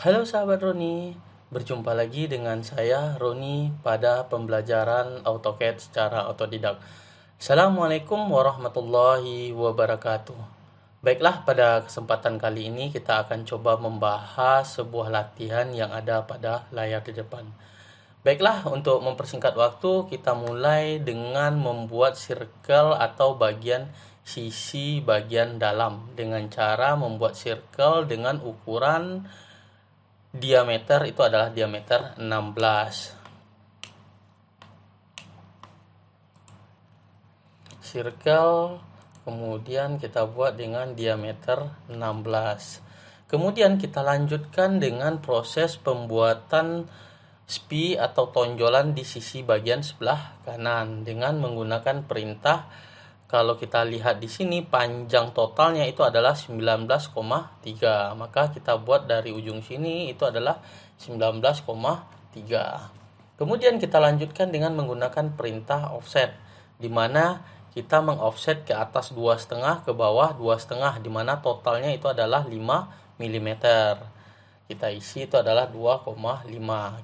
Halo sahabat Roni, berjumpa lagi dengan saya Roni pada pembelajaran AutoCAD secara otodidak. Assalamualaikum warahmatullahi wabarakatuh. Baiklah, pada kesempatan kali ini kita akan coba membahas sebuah latihan yang ada pada layar di depan. Baiklah, untuk mempersingkat waktu, kita mulai dengan membuat circle atau bagian sisi bagian dalam dengan cara membuat circle dengan ukuran diameter itu adalah diameter 16. Circle kemudian kita buat dengan diameter 16. Kemudian kita lanjutkan dengan proses pembuatan spi atau tonjolan di sisi bagian sebelah kanan dengan menggunakan perintah. Kalau kita lihat di sini panjang totalnya itu adalah 19,3. Maka kita buat dari ujung sini itu adalah 19,3. Kemudian kita lanjutkan dengan menggunakan perintah offset, di mana kita mengoffset ke atas 2,5, ke bawah 2,5, di mana totalnya itu adalah 5 mm. Kita isi itu adalah 2,5.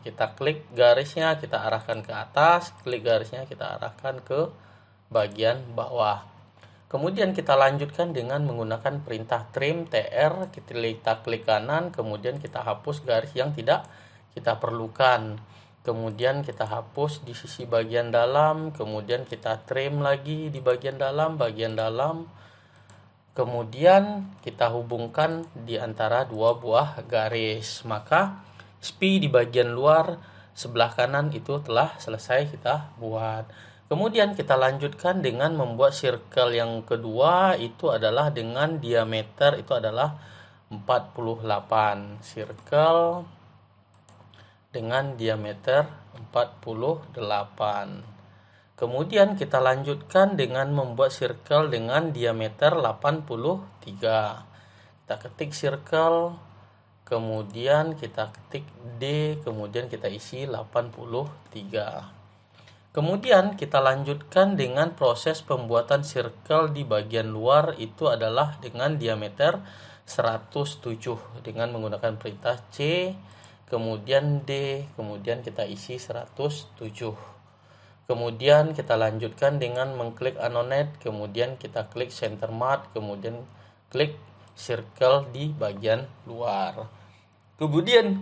Kita klik garisnya, kita arahkan ke atas, klik garisnya, kita arahkan ke bagian bawah. Kemudian kita lanjutkan dengan menggunakan perintah trim TR, kita klik kanan, kemudian kita hapus garis yang tidak kita perlukan. Kemudian kita hapus di sisi bagian dalam, kemudian kita trim lagi di bagian dalam. Kemudian kita hubungkan di antara dua buah garis. Maka spi di bagian luar sebelah kanan itu telah selesai kita buat. Kemudian kita lanjutkan dengan membuat circle yang kedua, itu adalah dengan diameter itu adalah 48. Circle dengan diameter 48. Kemudian kita lanjutkan dengan membuat circle dengan diameter 83. Kita ketik circle, kemudian kita ketik D, kemudian kita isi 83. Kemudian kita lanjutkan dengan proses pembuatan circle di bagian luar, itu adalah dengan diameter 107 dengan menggunakan perintah C, kemudian D, kemudian kita isi 107. Kemudian kita lanjutkan dengan mengklik Annonate, kemudian kita klik Center Matte, kemudian klik circle di bagian luar. Kemudian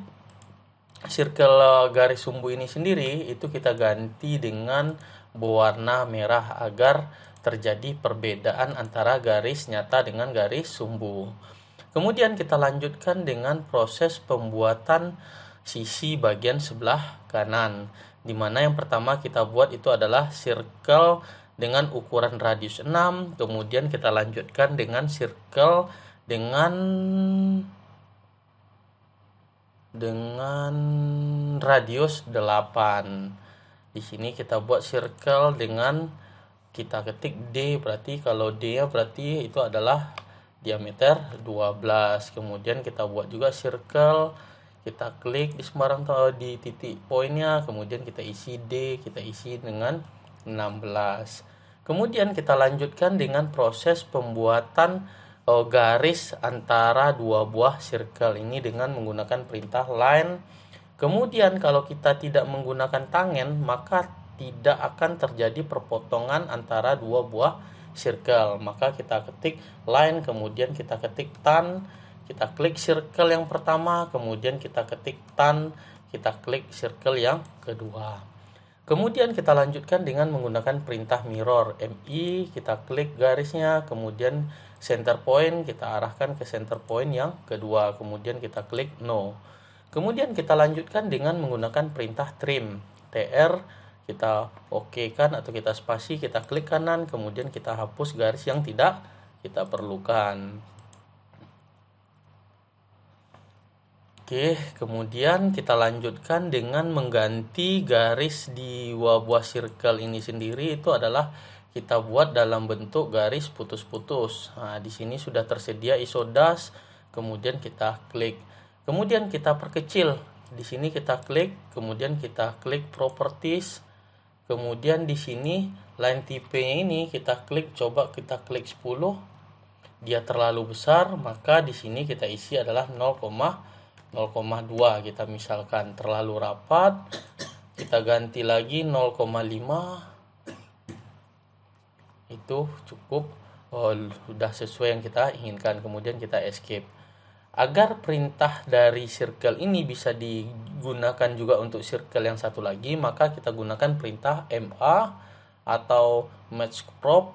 circle garis sumbu ini sendiri itu kita ganti dengan berwarna merah agar terjadi perbedaan antara garis nyata dengan garis sumbu. Kemudian kita lanjutkan dengan proses pembuatan sisi bagian sebelah kanan, di mana yang pertama kita buat itu adalah circle dengan ukuran radius 6, kemudian kita lanjutkan dengan circle dengan radius 8. Di sini kita buat circle dengan kita ketik D, berarti kalau D-nya berarti itu adalah diameter 12. Kemudian kita buat juga circle, kita klik di sembarang di titik poinnya, kemudian kita isi D, kita isi dengan 16. Kemudian kita lanjutkan dengan proses pembuatan garis antara dua buah circle ini dengan menggunakan perintah line. Kemudian kalau kita tidak menggunakan tangen, maka tidak akan terjadi perpotongan antara dua buah circle. Maka kita ketik line, kemudian kita ketik tan, kita klik circle yang pertama, kemudian kita ketik tan, kita klik circle yang kedua. Kemudian kita lanjutkan dengan menggunakan perintah mirror, MI, kita klik garisnya, kemudian center point, kita arahkan ke center point yang kedua, kemudian kita klik no. Kemudian kita lanjutkan dengan menggunakan perintah trim, TR, kita OK-kan atau kita spasi, kita klik kanan, kemudian kita hapus garis yang tidak kita perlukan. Oke, kemudian kita lanjutkan dengan mengganti garis di dua buah circle ini sendiri, itu adalah kita buat dalam bentuk garis putus-putus. Nah, di sini sudah tersedia ISO dash, kemudian kita klik. Kemudian kita perkecil. Di sini kita klik, kemudian kita klik properties. Kemudian di sini line tipe ini kita klik, coba kita klik 10. Dia terlalu besar, maka di sini kita isi adalah 0,5 0,2 kita misalkan terlalu rapat, kita ganti lagi 0,5, itu cukup, sudah sesuai yang kita inginkan. Kemudian kita escape. Agar perintah dari circle ini bisa digunakan juga untuk circle yang satu lagi, maka kita gunakan perintah MA atau match crop.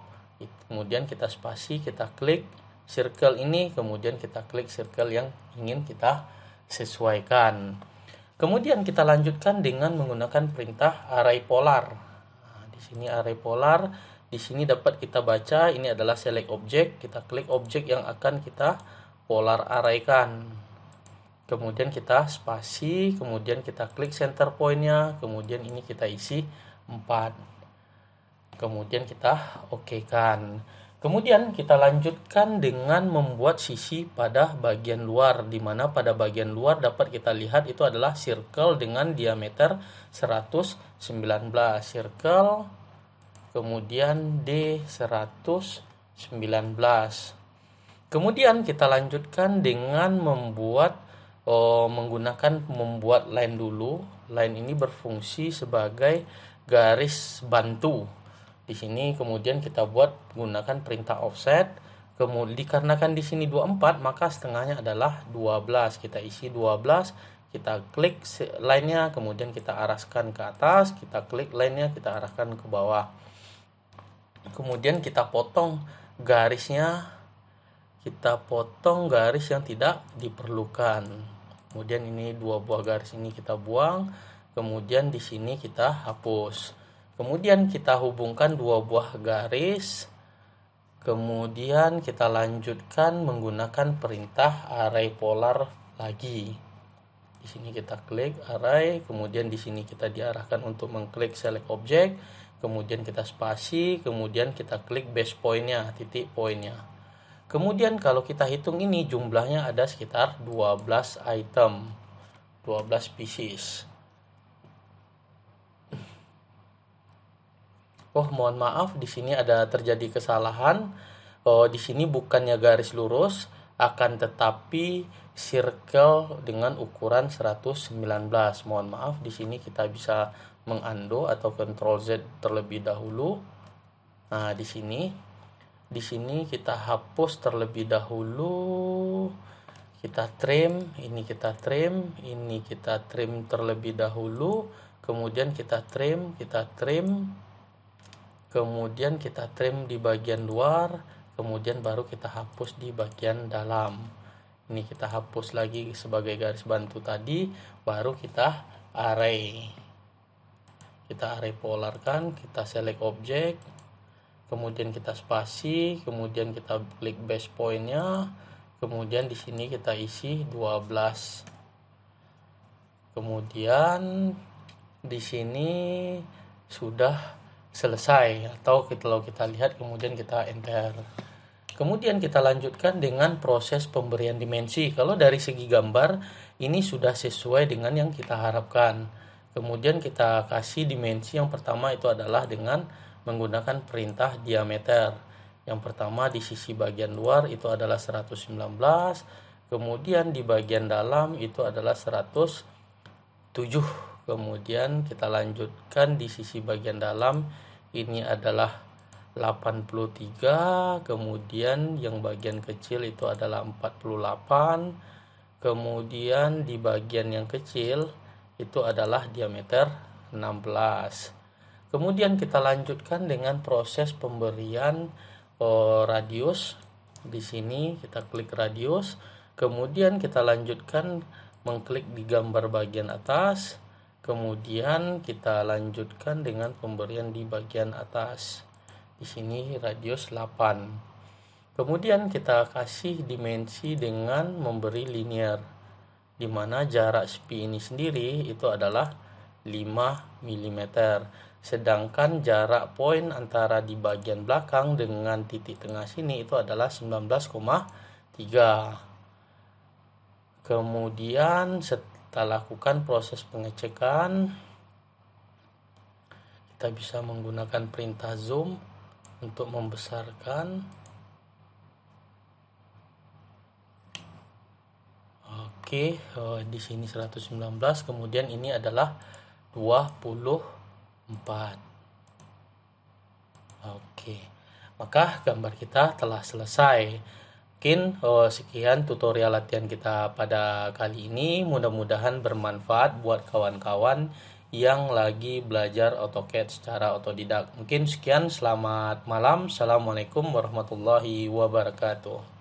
Kemudian kita spasi, kita klik circle ini, kemudian kita klik circle yang ingin kita sesuaikan. Kemudian kita lanjutkan dengan menggunakan perintah array polar. Nah, di sini array polar, di sini dapat kita baca ini adalah select object. Kita klik objek yang akan kita polar array-kan. Kemudian kita spasi, kemudian kita klik center point-nya, kemudian ini kita isi 4. Kemudian kita oke-kan. Kemudian kita lanjutkan dengan membuat sisi pada bagian luar, di mana pada bagian luar dapat kita lihat itu adalah circle dengan diameter 119. Circle, kemudian D119. Kemudian kita lanjutkan dengan membuat membuat line dulu. Line ini berfungsi sebagai garis bantu. Di sini kemudian kita buat gunakan perintah offset. Kemudian dikarenakan di sini 24, maka setengahnya adalah 12. Kita isi 12, kita klik line-nya, kemudian kita arahkan ke atas, kita klik line-nya, kita arahkan ke bawah. Kemudian kita potong garisnya. Kita potong garis yang tidak diperlukan. Kemudian ini 2 buah garis ini kita buang. Kemudian di sini kita hapus. Kemudian kita hubungkan 2 buah garis. Kemudian kita lanjutkan menggunakan perintah array polar lagi. Di sini kita klik array, kemudian di sini kita diarahkan untuk mengklik select object. Kemudian kita spasi, kemudian kita klik base point-nya, titik point-nya. Kemudian kalau kita hitung ini jumlahnya ada sekitar 12 item, 12 pieces. Mohon maaf, di sini ada terjadi kesalahan. Di sini bukannya garis lurus, akan tetapi circle dengan ukuran 119. Mohon maaf, di sini kita bisa mengundo atau Ctrl Z terlebih dahulu. Nah, di sini kita hapus terlebih dahulu. Kita trim, ini kita trim, ini kita trim terlebih dahulu. Kemudian kita trim, kemudian kita trim di bagian luar, kemudian baru kita hapus di bagian dalam. Ini kita hapus lagi sebagai garis bantu tadi, baru kita array. Kita array polarkan, kita select object, kemudian kita spasi, kemudian kita klik base point-nya, kemudian di sini kita isi 12. Kemudian di sini sudah selesai, atau kalau kita lihat kemudian kita enter. Kemudian kita lanjutkan dengan proses pemberian dimensi. Kalau dari segi gambar ini sudah sesuai dengan yang kita harapkan. Kemudian kita kasih dimensi yang pertama itu adalah dengan menggunakan perintah diameter. Yang pertama di sisi bagian luar itu adalah 119, kemudian di bagian dalam itu adalah 107. Kemudian kita lanjutkan di sisi bagian dalam ini adalah 83, kemudian yang bagian kecil itu adalah 48, kemudian di bagian yang kecil itu adalah diameter 16. Kemudian kita lanjutkan dengan proses pemberian radius. Di sini kita klik radius, kemudian kita lanjutkan mengklik di gambar bagian atas, kemudian kita lanjutkan dengan pemberian di bagian atas. Di sini radius 8. Kemudian kita kasih dimensi dengan memberi linear, di mana jarak spi ini sendiri itu adalah 5 mm. Sedangkan jarak poin antara di bagian belakang dengan titik tengah sini itu adalah 19,3. Kemudian setelah lakukan proses pengecekan, kita bisa menggunakan perintah zoom untuk membesarkan. Oke, di sini 119, kemudian ini adalah 24. Oke, maka gambar kita telah selesai. Mungkin sekian tutorial latihan kita pada kali ini. Mudah-mudahan bermanfaat buat kawan-kawan yang lagi belajar AutoCAD secara otodidak. Mungkin sekian, selamat malam. Assalamualaikum warahmatullahi wabarakatuh.